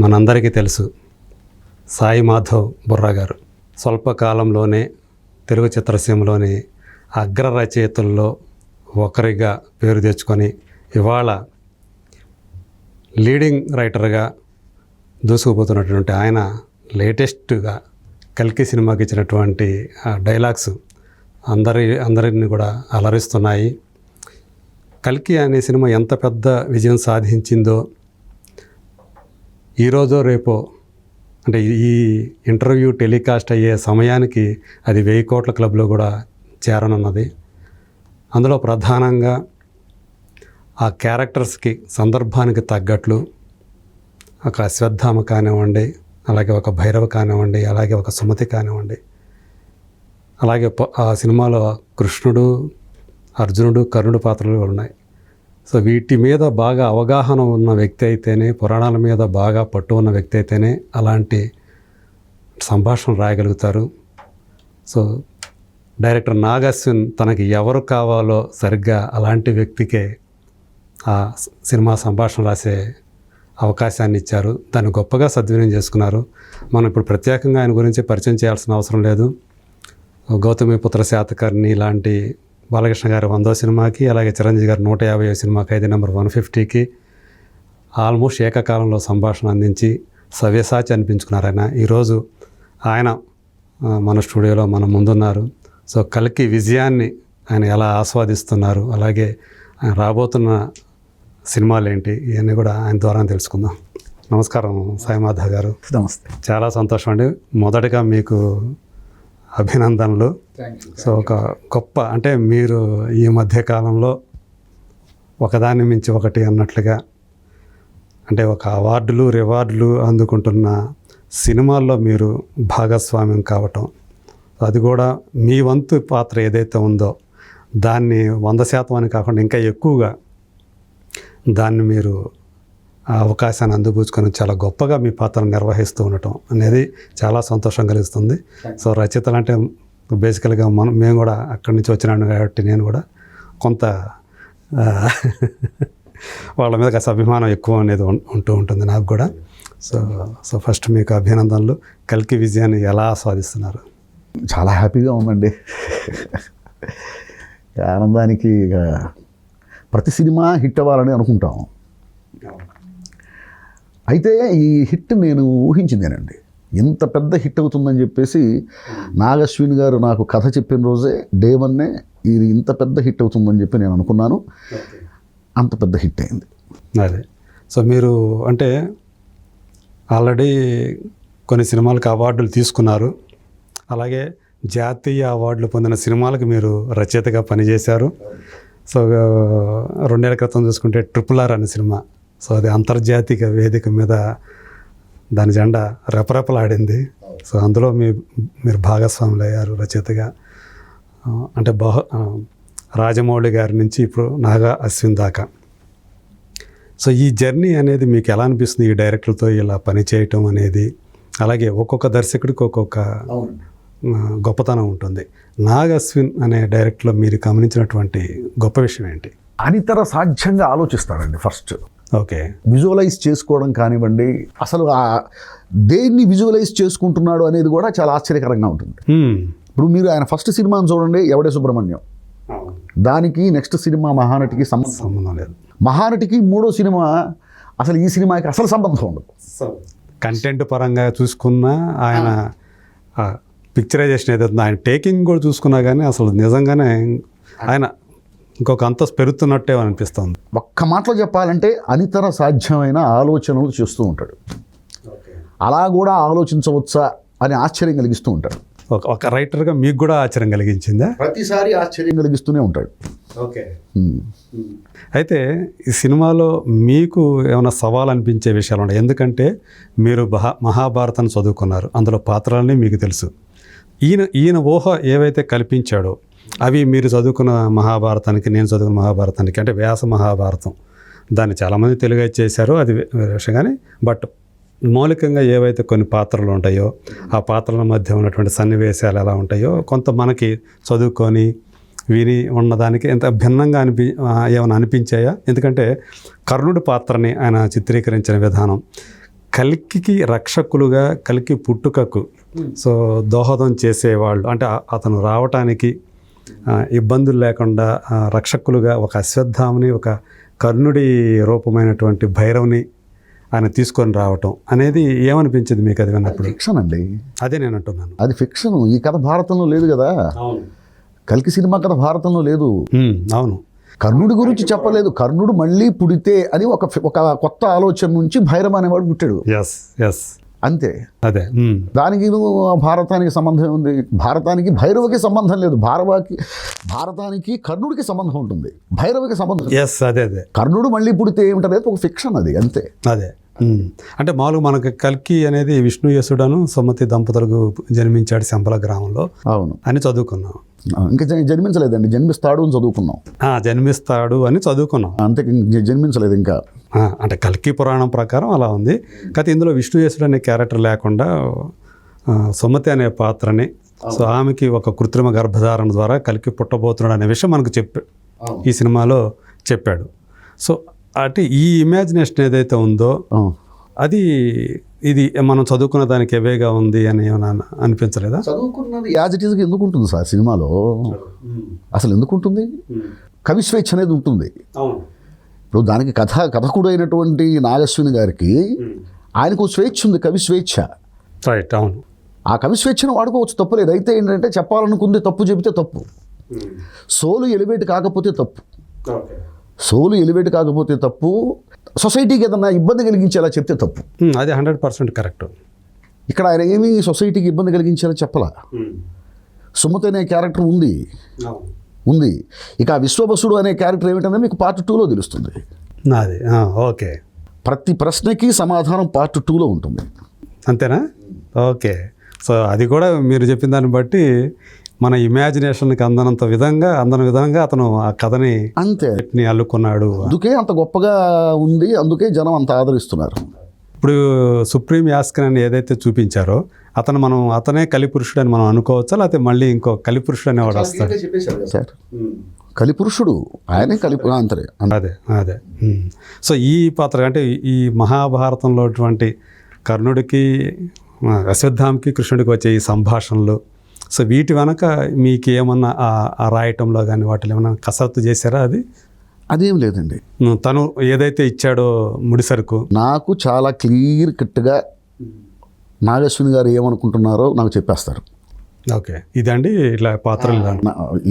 మనందరికీ తెలుసు సాయి మాధవ్ బుర్రా గారు స్వల్పకాలంలోనే తెలుగు చిత్రసీమలోని అగ్ర రచయితల్లో ఒకరిగా పేరు తెచ్చుకొని ఇవాళ లీడింగ్ రైటర్గా దూసుకుపోతున్నటువంటి ఆయన లేటెస్ట్గా కల్కి సినిమాకి ఇచ్చినటువంటి డైలాగ్స్ అందరిని కూడా అలరిస్తున్నాయి. కల్కి అనే సినిమా ఎంత పెద్ద విజయం సాధించిందో ఈరోజో రేపో అంటే ఈ ఇంటర్వ్యూ టెలికాస్ట్ అయ్యే సమయానికి అది 1000 కోట్ల క్లబ్లో కూడా చేరనున్నది. అందులో ప్రధానంగా ఆ క్యారెక్టర్స్కి సందర్భానికి తగ్గట్లు ఒక అశ్వత్థామ కానివ్వండి, అలాగే ఒక భైరవ కానివ్వండి, అలాగే ఒక సుమతి కానివ్వండి, అలాగే ఆ సినిమాలో కృష్ణుడు, అర్జునుడు, కర్ణుడు పాత్రలు ఉన్నాయి. సో వీటి మీద బాగా అవగాహన ఉన్న వ్యక్తి అయితేనే, పురాణాల మీద బాగా పట్టు ఉన్న వ్యక్తి అయితేనే అలాంటి సంభాషణ రాయగలుగుతారు. సో డైరెక్టర్ నాగ్ అశ్విన్ తనకి ఎవరు కావాలో సరిగ్గా అలాంటి వ్యక్తికే ఆ సినిమా సంభాషణ రాసే అవకాశాన్ని ఇచ్చారు. దాన్ని గొప్పగా సద్వినియోగం చేసుకున్నారు. మనం ఇప్పుడు ప్రత్యేకంగా ఆయన గురించి పరిచయం చేయాల్సిన అవసరం లేదు. గౌతమిపుత్ర శాతకర్ణి లాంటి బాలకృష్ణ గారి 100వ సినిమాకి, అలాగే చిరంజీవి గారి 150వ సినిమా ఖైదీ నెంబర్ 150కి ఆల్మోస్ట్ ఏకకాలంలో సంభాషణ అందించి సవ్యసాచి అనిపించుకున్నారు ఆయన. ఈరోజు ఆయన మన స్టూడియోలో మన ముందున్నారు. సో కల్కి విజయాన్ని ఆయన ఎలా ఆస్వాదిస్తున్నారు, అలాగే ఆయన రాబోతున్న సినిమాలు ఏంటి, ఇవన్నీ కూడా ఆయన ద్వారా తెలుసుకుందాం. నమస్కారం సాయి మాధవ్ గారు. నమస్తే. చాలా సంతోషం అండి. మొదటగా మీకు అభినందనలు. సో ఒక గొప్ప అంటే మీరు ఈ మధ్యకాలంలో ఒకదాన్ని మించి ఒకటి అన్నట్లుగా అంటే ఒక అవార్డులు రివార్డులు అందుకుంటున్న సినిమాల్లో మీరు భాగస్వామ్యం కావటం, అది కూడా మీ వంతు పాత్ర ఏదైతే ఉందో దాన్ని 100% అని కాకుండా ఇంకా ఎక్కువగా దాన్ని మీరు ఆ అవకాశాన్ని అందిపుచ్చుకొని చాలా గొప్పగా మీ పాత్రను నిర్వహిస్తూ ఉండటం అనేది చాలా సంతోషం కలిగిస్తుంది. సో రచయితలు అంటే బేసికల్గా మేము కూడా అక్కడి నుంచి వచ్చినాను కాబట్టి నేను కూడా కొంత వాళ్ళ మీద కాస్త అభిమానం ఎక్కువ అనేది ఉంటూ ఉంటుంది నాకు కూడా. సో ఫస్ట్ మీకు అభినందనలు. కల్కి విజయాన్ని ఎలా ఆస్వాదిస్తున్నారు? చాలా హ్యాపీగా ఉందండి. ఆనందానికి ప్రతి సినిమా హిట్ అవ్వాలని అనుకుంటాం. అయితే ఈ హిట్ నేను ఊహించిందేనండి. ఎంత పెద్ద హిట్ అవుతుందని చెప్పేసి నాగ్ అశ్విన్ గారు నాకు కథ చెప్పిన రోజే డే 1 ఇది ఇంత పెద్ద హిట్ అవుతుందని చెప్పి నేను అనుకున్నాను. అంత పెద్ద హిట్ అయింది. అదే. సో మీరు అంటే ఆల్రెడీ కొన్ని సినిమాలకు అవార్డులు తీసుకున్నారు, అలాగే జాతీయ అవార్డులు పొందిన సినిమాలకు మీరు రచయితగా పనిచేశారు. సో 2 ఏళ్ల క్రితం చూసుకుంటే RRR అనే సినిమా, సో అది అంతర్జాతీయ వేదిక మీద దాని జెండా రెపరెపలాడింది. సో అందులో మీరు భాగస్వాములు అయ్యారు రచయితగా. అంటే రాజమౌళి గారి నుంచి ఇప్పుడు నాగ్ అశ్విన్ దాకా. సో ఈ జర్నీ అనేది మీకు ఎలా అనిపిస్తుంది? ఈ డైరెక్టర్తో ఇలా పనిచేయటం అనేది, అలాగే ఒక్కొక్క దర్శకుడికి ఒక్కొక్క గొప్పతనం ఉంటుంది. నాగ్ అశ్విన్ అనే డైరెక్టర్లో మీరు గమనించినటువంటి గొప్ప విషయం ఏంటి? అనితర సాధ్యంగా ఆలోచిస్తారండి. ఫస్ట్ ఓకే, విజువలైజ్ చేసుకోవడం కానివ్వండి, అసలు దేన్ని విజువలైజ్ చేసుకుంటున్నాడు అనేది కూడా చాలా ఆశ్చర్యకరంగా ఉంటుంది. ఇప్పుడు మీరు ఆయన ఫస్ట్ సినిమాని చూడండి, ఎవడే సుబ్రహ్మణ్యం, దానికి నెక్స్ట్ సినిమా మహానటికి సంబంధం లేదు. మహానటికి 3వ సినిమా అసలు ఈ సినిమాకి అసలు సంబంధం ఉండదు. కంటెంట్ పరంగా చూసుకున్నా, ఆయన పిక్చరైజేషన్ ఏదైతుందో, ఆయన టేకింగ్ కూడా చూసుకున్నా కానీ అసలు నిజంగానే ఆయన ఇంకొక అంతస్తు పెరుగుతున్నట్టే అనిపిస్తుంది. ఒక్క మాటలో చెప్పాలంటే అనితర సాధ్యమైన ఆలోచనలు చేస్తూ ఉంటాడు. అలా కూడా ఆలోచించవచ్చా అని ఆశ్చర్యం కలిగిస్తూ ఉంటాడు. ఒక రైటర్గా మీకు కూడా ఆశ్చర్యం కలిగించిందా? ప్రతిసారి ఆశ్చర్యం కలిగిస్తూనే ఉంటాడు. ఓకే. అయితే ఈ సినిమాలో మీకు ఏమైనా సవాల్ అనిపించే విషయాలు ఉన్నాయి? ఎందుకంటే మీరు మహాభారతాన్ని చదువుకున్నారు, అందులో పాత్రలన్నీ మీకు తెలుసు. ఈయన ఊహ ఏవైతే కల్పించాడో అవి మీరు చదువుకున్న మహాభారతానికి, నేను చదువుకున్న మహాభారతానికి, అంటే వ్యాస మహాభారతం, దాన్ని చాలామంది తెలుగు చేశారు, అది విషయం. కానీ బట్ మౌలికంగా ఏవైతే కొన్ని పాత్రలు ఉంటాయో ఆ పాత్రల మధ్య ఉన్నటువంటి సన్నివేశాలు ఎలా ఉంటాయో కొంత మనకి చదువుకొని విని ఉన్నదానికి ఎంత భిన్నంగా ఏమైనా అనిపించాయా? ఎందుకంటే కర్ణుడి పాత్రని ఆయన చిత్రీకరించిన విధానం, కల్కికి రక్షకులుగా కల్కి పుట్టుకకు సో దోహదం చేసేవాళ్ళు అంటే అతను రావటానికి ఇబ్బందులు లేకుండా రక్షకులుగా ఒక అశ్వత్థామని ఒక కర్ణుడి రూపమైనటువంటి భైరవుని ఆయన తీసుకొని రావటం అనేది ఏమనిపించింది మీకు అది విన్నప్పుడు? ఫిక్షన్ అండి, అదే నేను అంటున్నాను. అది ఫిక్షన్. ఈ కథ భారతంలో లేదు కదా, కల్కి సినిమా కథ భారతంలో లేదు. అవును, కర్ణుడి గురించి చెప్పలేదు. కర్ణుడు మళ్ళీ పుడితే అని ఒక కొత్త ఆలోచన నుంచి భైరవ అనేవాడు పుట్టాడు. ఎస్ ఎస్ అంతే. అదే దానికి భారతానికి సంబంధం ఉంది. భారతానికి భైరవకి సంబంధం లేదు. భారతానికి కర్ణుడికి సంబంధం ఉంటుంది, భైరవకి సంబంధం. ఎస్ అదే అదే కర్ణుడు మళ్ళీ పుడితే ఏమిటనేది ఒక ఫిక్షన్, అది అంతే. అదే అంటే మామూలుగా మనకి కల్కి అనేది విష్ణుయసుడను సుమతి దంపతులకు జన్మించాడు శంపల గ్రామంలో, అవును అని చదువుకున్నాం. ఇంకా జన్మించలేదండి, జన్మిస్తాడు అని చదువుకున్నాం. జన్మిస్తాడు అని చదువుకున్నాం, అంతే, జన్మించలేదు ఇంకా. అంటే కల్కి పురాణం ప్రకారం అలా ఉంది. కాకపోతే ఇందులో విష్ణుయసుడు అనే క్యారెక్టర్ లేకుండా సుమతి అనే పాత్రని, సో ఆమెకి ఒక కృత్రిమ గర్భధారణ ద్వారా కల్కి పుట్టబోతున్నాడు అనే విషయం మనకు ఈ సినిమాలో చెప్పాడు. సో అంటే ఈ ఇమాజినేషన్ ఏదైతే ఉందో అది ఇది మనం చదువుకున్న దానికి ఎవేగా ఉంది అని ఏమైనా అనిపించలేదా? చదువుకున్నది యాజ్ ఇట్ ఈస్గా ఎందుకు ఉంటుంది సార్ సినిమాలో? అసలు ఎందుకు ఉంటుంది? కవి స్వేచ్ఛ అనేది ఉంటుంది. ఇప్పుడు దానికి కథకుడు అయినటువంటి నాగశ్విని గారికి ఆయనకు స్వేచ్ఛ ఉంది, కవి స్వేచ్ఛ. రైట్, అవును. ఆ కవి స్వేచ్ఛను వాడుకోవచ్చు, తప్పులేదు. అయితే ఏంటంటే చెప్పాలనుకుంది తప్పు చెబితే తప్పు, సోలు ఎలివేట్ కాకపోతే తప్పు. సోలు ఎలివేట్ కాకపోతే తప్పు, సొసైటీకి ఏదన్నా ఇబ్బంది కలిగించేలా చెప్తే తప్పు. అది 100% కరెక్ట్. ఇక్కడ ఆయన ఏమీ సొసైటీకి ఇబ్బంది కలిగించేలా చెప్పలా. సుమతి అనే క్యారెక్టర్ ఉంది. ఇక విశ్వబసుడు అనే క్యారెక్టర్ ఏమిటంటే మీకు పార్ట్ 2లో తెలుస్తుంది. ఓకే, ప్రతి ప్రశ్నకి సమాధానం పార్ట్ 2లో ఉంటుంది. అంతేనా? ఓకే. సో అది కూడా మీరు చెప్పిన దాన్ని బట్టి మన ఇమాజినేషన్కి అందనంత విధంగా అతను ఆ కథని అంతే అల్లుకున్నాడు. అందుకే అంత గొప్పగా ఉంది, అందుకే జనం అంత ఆదరిస్తున్నారు. ఇప్పుడు సుప్రీం యాస్కన్ అని ఏదైతే చూపించారో అతనే కలిపురుషుడు అని మనం అనుకోవచ్చా, లేకపోతే మళ్ళీ ఇంకో కలిపురుషుడు అనేవాడు వస్తాడు? సార్ కలిపురుషుడు ఆయనే అంతే. అదే సో ఈ పాత్ర అంటే ఈ మహాభారతంలో కర్ణుడికి అశ్వత్థామకి కృష్ణుడికి వచ్చే ఈ సంభాషణలు, సో వీటి వెనక మీకు ఏమన్నా ఆ రాయటంలో కానీ వాటిలో ఏమన్నా కసరత్తు చేశారా? అదేం లేదండి. తను ఏదైతే ఇచ్చాడో ముడిసరుకు నాకు చాలా క్లియర్ కట్గా నాగశ్విని గారు ఏమనుకుంటున్నారో నాకు చెప్పేస్తారు. ఓకే, ఇదండి ఇట్లా పాత్రలు,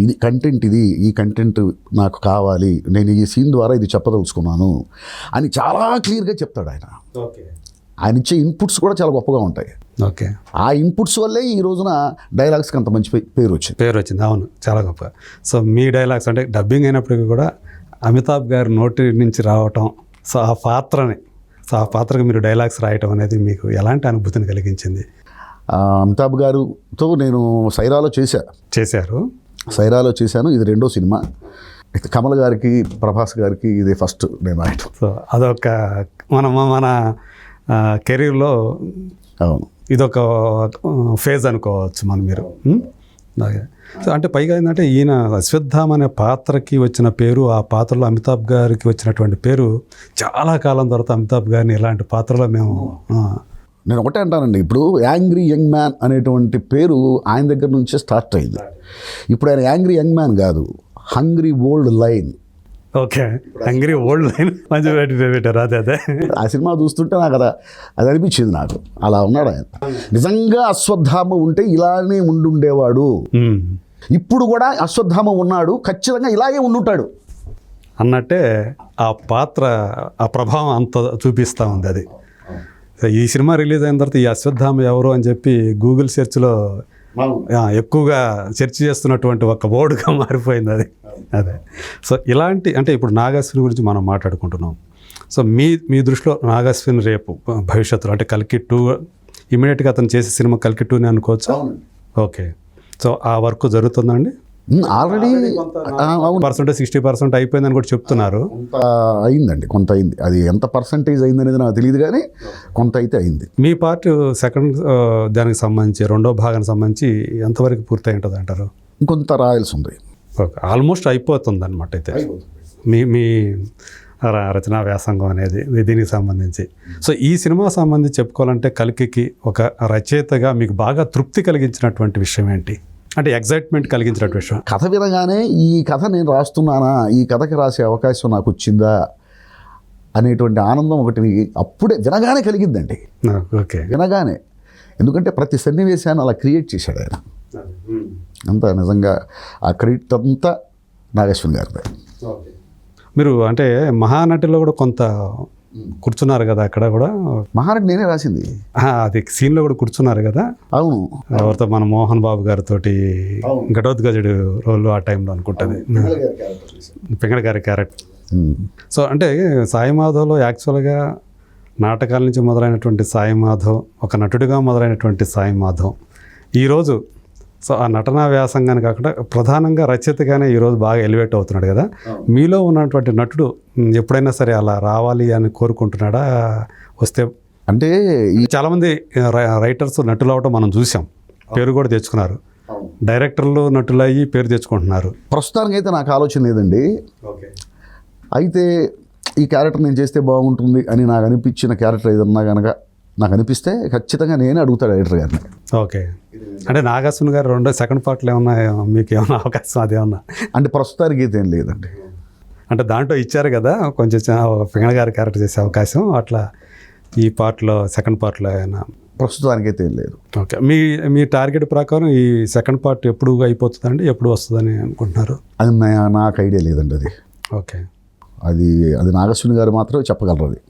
ఇది కంటెంట్, ఈ కంటెంట్ నాకు కావాలి, నేను ఈ సీన్ ద్వారా ఇది చెప్పదలుచుకున్నాను అని చాలా క్లియర్గా చెప్తాడు ఆయన. ఆయన ఇచ్చే ఇన్పుట్స్ కూడా చాలా గొప్పగా ఉంటాయి. ఓకే, ఆ ఇన్పుట్స్ వల్లే ఈ రోజున డైలాగ్స్కి అంత మంచి పేరు వచ్చింది. అవును, చాలా గొప్ప. సో మీ డైలాగ్స్ అంటే డబ్బింగ్ అయినప్పటికీ కూడా అమితాబ్ గారి నోటి నుంచి రావటం, సో ఆ పాత్రకి మీరు డైలాగ్స్ రాయటం అనేది మీకు ఎలాంటి అనుభూతిని కలిగించింది? అమితాబ్ గారితో నేను సైరాలో చేశారు. సైరాలో చేశాను. ఇది 2వ సినిమా. కమల్ గారికి, ప్రభాస్ గారికి ఇది ఫస్ట్ నేను రాయటం. సో అదొక మన కెరీర్లో ఇదొక ఫేజ్ అనుకోవచ్చు మీరు. సో అంటే పైగా ఏంటంటే ఈయన అశ్వత్థామ అనే పాత్రకి వచ్చిన పేరు, ఆ పాత్రలో అమితాబ్ గారికి వచ్చినటువంటి పేరు చాలా కాలం తర్వాత అమితాబ్ గారిని ఇలాంటి పాత్రలో నేను ఒకటే అంటానండి, ఇప్పుడు యాంగ్రీ యంగ్ మ్యాన్ అనేటువంటి పేరు ఆయన దగ్గర నుంచే స్టార్ట్ అయింది. ఇప్పుడు ఆయన యాంగ్రీ యంగ్ మ్యాన్ కాదు, hungry old line. Okay, hungry old line మంచి పెట్టారు. అదే ఆ సినిమా చూస్తుంటే నాకు అది అనిపించింది. నాకు అలా ఉన్నాడు ఆయన. నిజంగా అశ్వత్థామ ఉంటే ఇలానే ఉండుండేవాడు. ఇప్పుడు కూడా అశ్వత్థామ ఉన్నాడు, ఖచ్చితంగా ఇలాగే ఉండుంటాడు అన్నట్టే ఆ పాత్ర, ఆ ప్రభావం అంత చూపిస్తూ ఉంది. అది ఈ సినిమా రిలీజ్ అయిన తర్వాత ఈ అశ్వత్థామ ఎవరు అని చెప్పి గూగుల్ సెర్చ్లో ఎక్కువగా సెర్చ్ చేస్తున్నటువంటి ఒక వర్డ్గా మారిపోయింది అదే. సో ఇలాంటి అంటే ఇప్పుడు నాగశ్విని గురించి మనం మాట్లాడుకుంటున్నాం. సో మీ దృష్టిలో నాగశ్విని రేపు భవిష్యత్తులో అంటే కల్కి 2 ఇమీడియట్గా అతను చేసే సినిమా కల్కి 2ని అనుకోవచ్చు? ఓకే, సో ఆ వర్క్ జరుగుతుందండి ఆల్రెడీ. 60% అయిపోయిందని కూడా చెప్తున్నారు. అయిందండి, కొంత అయింది. అది ఎంత పర్సంటేజ్ అయింది అనేది నాకు తెలియదు, కానీ కొంత అయితే అయింది. మీ పార్ట్ సెకండ్ దానికి సంబంధించి 2వ భాగానికి సంబంధించి ఎంతవరకు పూర్తి ఉంటుంది అంటారు? ఇంకొంత రాయాల్సి ఉంది. ఓకే, ఆల్మోస్ట్ అయిపోతుంది అనమాట. అయితే మీ రచనా వ్యాసంగం అనేది దీనికి సంబంధించి. సో ఈ సినిమా సంబంధించి చెప్పుకోవాలంటే కల్కికి ఒక రచయితగా మీకు బాగా తృప్తి కలిగించినటువంటి విషయం ఏంటి, అంటే ఎగ్జైట్మెంట్ కలిగించినటువంటి విషయం? కథ వినగానే ఈ కథ నేను రాస్తున్నానా, ఈ కథకి రాసే అవకాశం నాకు వచ్చిందా అనేటువంటి ఆనందం ఒకటి అప్పుడే వినగానే కలిగిందండి. ఓకే. వినగానే, ఎందుకంటే ప్రతి సన్నివేశాన్ని అలా క్రియేట్ చేశాడు ఆయన. అంతా నిజంగా ఆ క్రెడిట్ అంతా నాగేశ్వర్ గారిదే. మీరు అంటే మహానటిలో కూడా కొంత కూర్చున్నారు కదా, అక్కడ కూడా మహానటి నేనే రాసింది. అది సీన్లో కూడా కూర్చున్నారు కదా. అవును. ఎవరితో మన మోహన్ బాబు గారితో ఘటోద్గజుడు రోల్ ఆ టైంలో అనుకుంటుంది, పింగళ గారి క్యారెక్టర్. సో అంటే సాయి మాధవ్లో యాక్చువల్గా నాటకాల నుంచి మొదలైనటువంటి సాయి మాధవ్, ఒక నటుడిగా మొదలైనటువంటి సాయి మాధవ్ ఈరోజు సో ఆ నటనా వ్యాసంగానే కాకుండా ప్రధానంగా రచయితగానే ఈరోజు బాగా ఎలివేట్ అవుతున్నాడు కదా. మీలో ఉన్నటువంటి నటుడు ఎప్పుడైనా సరే అలా రావాలి అని కోరుకుంటున్నాడా? వస్తే అంటే చాలామంది రైటర్స్ నటులు అవటం మనం చూసాం, పేరు కూడా తెచ్చుకున్నారు, డైరెక్టర్లు నటులు అయ్యి పేరు తెచ్చుకుంటున్నారు. ప్రస్తుతానికైతే నాకు ఆలోచన లేదండి. అయితే ఈ క్యారెక్టర్ నేను చేస్తే బాగుంటుంది అని నాకు అనిపించిన క్యారెక్టర్ ఏదన్నా కనుక నాకు అనిపిస్తే ఖచ్చితంగా నేనే అడుగుతాను డైరెక్టర్ గారిని. ఓకే. అంటే నాగార్జున గారు సెకండ్ పార్ట్లో ఏమన్నా మీకు ఏమన్నా అవకాశం అదేమన్నా? అంటే ప్రస్తుతానికి అయితే ఏం లేదండి. అంటే దాంట్లో ఇచ్చారు కదా కొంచెం పింగళ గారి క్యారెక్టర్ చేసే అవకాశం, అట్లా ఈ పార్ట్లో సెకండ్ పార్ట్లో ఏమైనా? ప్రస్తుతానికైతే ఏం లేదు. ఓకే. మీ టార్గెట్ ప్రకారం ఈ సెకండ్ పార్ట్ ఎప్పుడు అయిపోతుందండి, ఎప్పుడు వస్తుందని అనుకుంటున్నారు? అది నాకు ఐడియా లేదండి. అది ఓకే. అది నాగేశ్వరి గారు మాత్రమే చెప్పగలరు అది.